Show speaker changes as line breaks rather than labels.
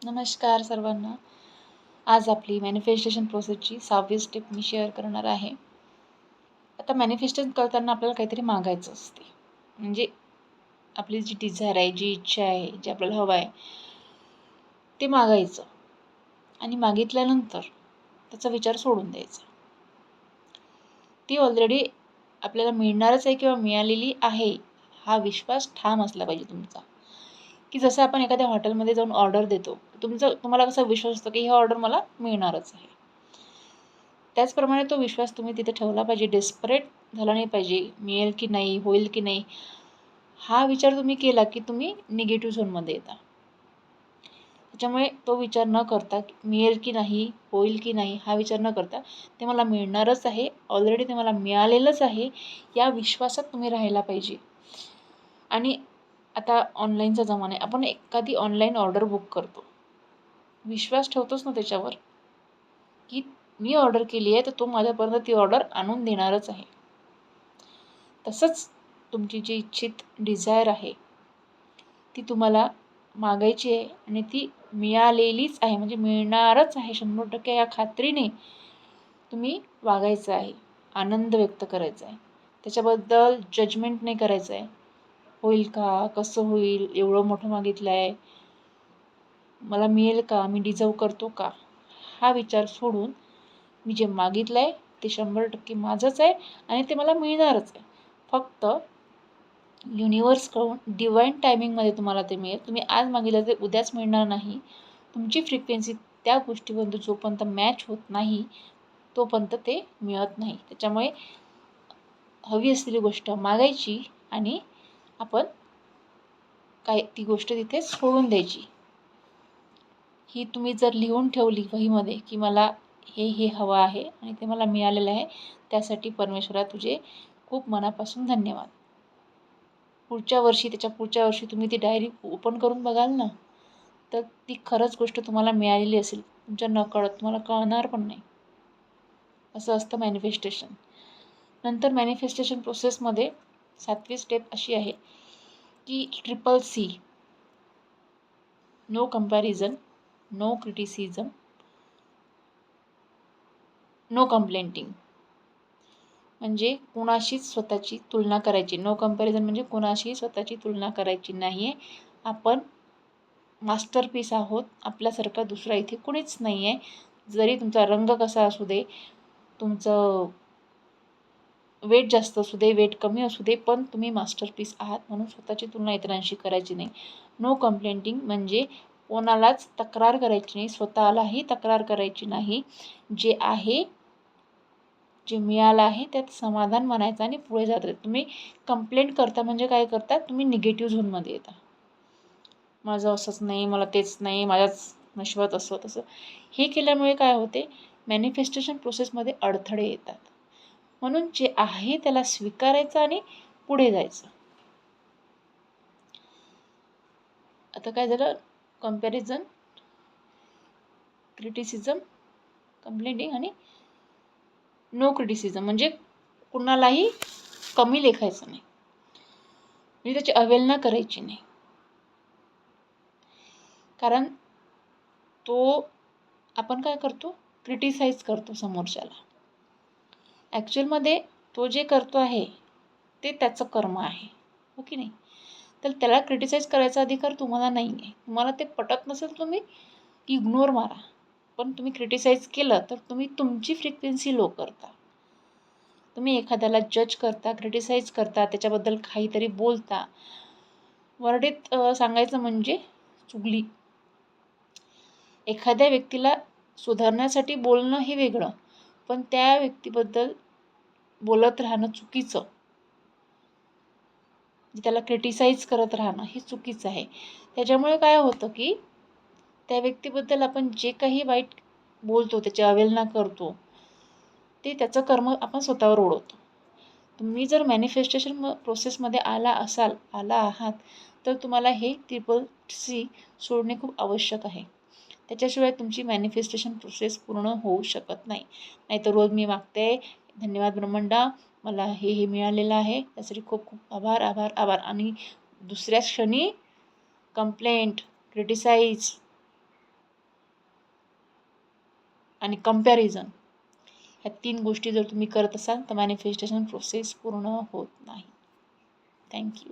नमस्कार सर्वांना. आज आपली मॅनिफेस्टेशन प्रोसेसची 6वी स्टेप मी शेअर करणार आहे. आता मॅनिफेस्टेशन करताना आपल्याला काहीतरी मागायचं असते. म्हणजे आपली जी डिझायर आहे, जी इच्छा आहे, जे आपल्याला हवं आहे ते मागायचं आणि मागितल्यानंतर त्याचा विचार सोडून द्यायचा. ती ऑलरेडी आपल्याला मिळणारच आहे किंवा मिळालेली आहे हा विश्वास ठाम असला पाहिजे तुमचा. की जसं आपण एखाद्या हॉटेलमध्ये जाऊन ऑर्डर देतो, तुम्हाला कसा विश्वास असतो की ही ऑर्डर मला मिळणारच आहे. त्याचप्रमाणे तो विश्वास तुम्ही तिथे ठेवला पाहिजे. डेस्परेट झाला नाही पाहिजे, मिळेल की नाही, होईल की नाही. हा विचार तुम्ही केला की तुम्ही निगेटिव्ह झोनमध्ये येता. त्याच्यामुळे तो विचार न करता मिळेल की नाही, होईल की नाही हा विचार न करता ते मला मिळणारच आहे, ऑलरेडी ते मला मिळालेलंच आहे, या विश्वासात तुम्ही राहायला पाहिजे. आणि आता ऑनलाईनचा जमाना आहे. आपण एखादी ऑनलाईन ऑर्डर बुक करतो, विश्वास ठेवतोच ना त्याच्यावर की मी ऑर्डर केली आहे तर तो माझ्यापर्यंत ती ऑर्डर आणून देणारच आहे. तसंच तुमची जी इच्छित डिझायर आहे ती तुम्हाला मागायची आहे आणि ती मिळालेलीच आहे, म्हणजे मिळणारच आहे 100% या खात्रीने तुम्ही वागायचं आहे. आनंद व्यक्त करायचा आहे. त्याच्याबद्दल जजमेंट नाही करायचं आहे. होईल का, कसं होईल, एवढं मोठं मागितलं आहे, मला मिळेल का, मी डिझर्व करतो का, हा विचार सोडून मी जे मागितलं आहे ते 100% माझंच आहे आणि ते मला मिळणारच आहे. फक्त युनिवर्सकडून डिवाईन टायमिंगमध्ये तुम्हाला ते मिळेल. तुम्ही आज मागितलं ते उद्याच मिळणार नाही. तुमची फ्रिक्वेन्सी त्या गोष्टीपर्यंत जोपर्यंत मॅच होत नाही तोपर्यंत ते मिळत नाही. त्याच्यामुळे हवी असलेली गोष्ट मागायची आणि आपण ती गोष्ट तिथे सोडून द्यायची. ही तुम्ही जर लिहून ठेवली वहीमध्ये की मला हे हवं आहे आणि ते मला मिळालेलं आहे, त्यासाठी परमेश्वरा तुझे खूप मनापासून धन्यवाद. पुढच्या वर्षी तुम्ही ती डायरी ओपन करून बघाल ना, तर ती खरंच गोष्ट तुम्हाला मिळालेली असेल. तुमच्या नकळत तुम्हाला कळणार पण नाही. असं असतं मॅनिफेस्टेशन. नंतर मॅनिफेस्टेशन प्रोसेसमध्ये 7वी स्टेप अशी आहे की CCC. No comparison, no criticism, no complaining. म्हणजे कुणाशीच स्वतःची तुलना करायची. नो कंपॅरिझन म्हणजे कुणाशी स्वतःची तुलना करायची नाही आहे. आपण मास्टरपीस आहोत. आपल्यासारखा दुसरा इथे कुणीच नाही आहे. जरी तुमचा रंग कसा असू दे, तुमचं वेट जास्त असू दे, वेट कमी असू दे, पण तुम्ही मास्टरपीस आहात म्हणून स्वतःची तुलना इतरांशी करायची नाही. नो कंप्लेंटिंग म्हणजे कोणालाच तक्रार करायची नाही, स्वतःलाही तक्रार करायची नाही. जे आहे, जे मिळालं आहे त्यात समाधान मानायचं आणि पुढे जात राहायचं. तुम्ही कंप्लेंट करता म्हणजे काय करता, तुम्ही निगेटिव्ह झोनमध्ये येता. माझं असंच नाही, मला तेच नाही, माझ्याच नशिबात असं तसं. हे केल्यामुळे काय होते, मॅनिफेस्टेशन प्रोसेसमध्ये अडथळे येतात. म्हणून जे आहे त्याला स्वीकारायचं आणि पुढे जायचं. आता काय झालं, कंपॅरिझन, क्रिटिसिझम, कंप्लेंटिंग आणि नो क्रिटिसिझम म्हणजे कुणालाही कमी लेखायचं नाही, म्हणजे त्याची अवहेलना करायची नाही. कारण तो आपण काय करतो, क्रिटिसाइज करतो समोरच्याला. ॲक्च्युअलमध्ये तो जे करतो आहे ते त्याचं कर्म आहे, हो की नाही. तर त्याला क्रिटिसाइज करायचा अधिकार तुम्हाला नाही आहे. तुम्हाला ते पटत नसेल तुम्ही इग्नोर मारा, पण तुम्ही क्रिटिसाइज केलं तर तुम्ही तुमची फ्रिक्वेन्सी लो करता. तुम्ही एखाद्याला जज करता, क्रिटिसाइज करता, त्याच्याबद्दल काहीतरी बोलता. वर्डित सांगायचं म्हणजे चुगली. एखाद्या व्यक्तीला सुधारण्यासाठी बोलणं हे वेगळं, पण त्या व्यक्तीबद्दल बोलत राहणं चुकीचं, त्याला क्रिटिसाइज करत राहणं हे चुकीचं आहे. त्याच्यामुळे काय होतं की त्या व्यक्तीबद्दल आपण जे काही वाईट बोलतो, त्याची अवहेलना करतो, ते त्याचं कर्म आपण स्वतःवर ओढवतो. तुम्ही जर मॅनिफेस्टेशन प्रोसेसमध्ये आला आहात तर तुम्हाला हे CCC सोडणे खूप आवश्यक आहे. त्याच्याशिवाय तुमची मॅनिफेस्टेशन प्रोसेस पूर्ण होऊ शकत नाही. नाहीतर रोज मी मागते, धन्यवाद ब्रह्मांडा, मला हे मिळालेलं आहे, त्यासाठी खूप खूप आभार आभार आभार, आणि दुसऱ्या क्षणी कंप्लेंट, क्रिटिसाइज, आणि कंपॅरिझन, ह्या 3 गोष्टी जर तुम्ही करत असाल तर मॅनिफेस्टेशन प्रोसेस पूर्ण होत नाही. थँक्यू.